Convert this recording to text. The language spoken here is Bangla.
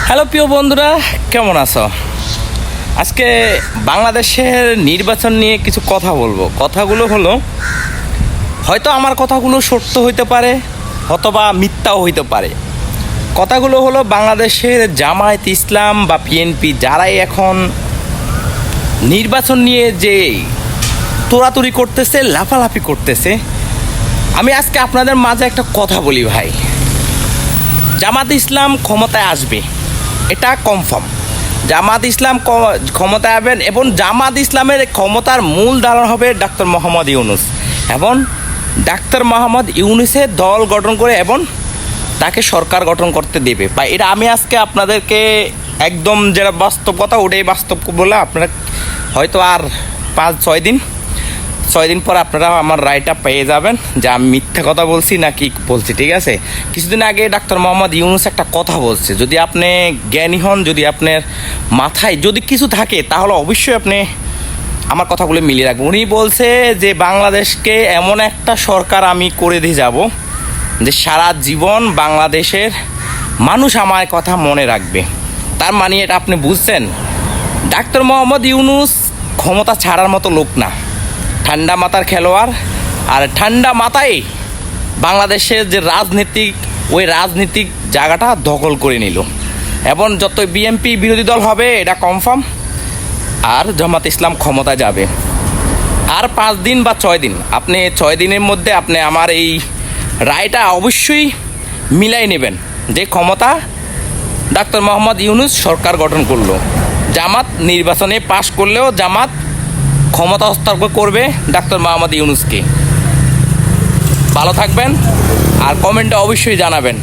হ্যালো প্রিয় বন্ধুরা, কেমন আছো? আজকে বাংলাদেশের নির্বাচন নিয়ে কিছু কথা বলবো। কথাগুলো হলো, হয়তো আমার কথাগুলো সত্য হইতে পারে অথবা মিথ্যাও হইতে পারে। কথাগুলো হলো, বাংলাদেশের জামায়াত ইসলাম বা বিএনপি যারাই এখন নির্বাচন নিয়ে যে তোড়াতুড়ি করতেছে, লাফালাফি করতেছে, আমি আজকে আপনাদের মাঝে একটা কথা বলি ভাই। জামাত ইসলাম ক্ষমতায় আসবে, এটা কনফার্ম। জামাত ইসলাম ক্ষমতায় আসবেন এবং জামাত ইসলামের ক্ষমতার মূল ধারণ হবে ডাক্তার মোহাম্মদ ইউনূস। এবং ডাক্তার মোহাম্মদ ইউনূসের দল গঠন করে এবং তাকে সরকার গঠন করতে দেবে। বা এটা আমি আজকে আপনাদেরকে একদম যেটা বাস্তব কথা, ওটাই বাস্তব বলে আপনারা হয়তো আর 5-6 দিন পর আপনারা আমার রায়টা পেয়ে যাবেন যে আমি মিথ্যা কথা বলছি না কি বলছি। ঠিক আছে, কিছুদিন আগে ডাক্তার মোহাম্মদ ইউনূস একটা কথা বলছে, যদি আপনি জ্ঞানী হন, যদি আপনার মাথায় যদি কিছু থাকে, তাহলে অবশ্যই আপনি আমার কথাগুলো মিলিয়ে রাখবেন। উনি বলছে যে বাংলাদেশকে এমন একটা সরকার আমি করে দিয়ে যাব যে সারা জীবন বাংলাদেশের মানুষ আমার কথা মনে রাখবে। তার মানে এটা আপনি বুঝছেন, ডাক্তার মোহাম্মদ ইউনূস ক্ষমতা ছাড়ার মতো লোক না, ঠান্ডা মাথার খেলোয়াড়। আর ঠান্ডা মাথায় বাংলাদেশের যে রাজনীতিক, ওই রাজনীতিক জায়গাটা দখল করে নিল। এবং যত বিএনপি বিরোধী দল হবে এটা কনফার্ম, আর জামাত ইসলাম ক্ষমতা যাবে। আর 5 দিন বা 6 দিন, আপনি 6 দিনের মধ্যে আপনি আমার এই রায়টা অবশ্যই মিলাই নেবেন যে ক্ষমতা ডাক্তার মোহাম্মদ ইউনূস সরকার গঠন করলো। জামাত নির্বাচনে পাশ করলেও জামাত ক্ষমতা হস্তান্তর করবে ডাক্তার মোহাম্মদ ইউনূসকে। ভালো থাকবেন আর কমেন্টে অবশ্যই জানাবেন।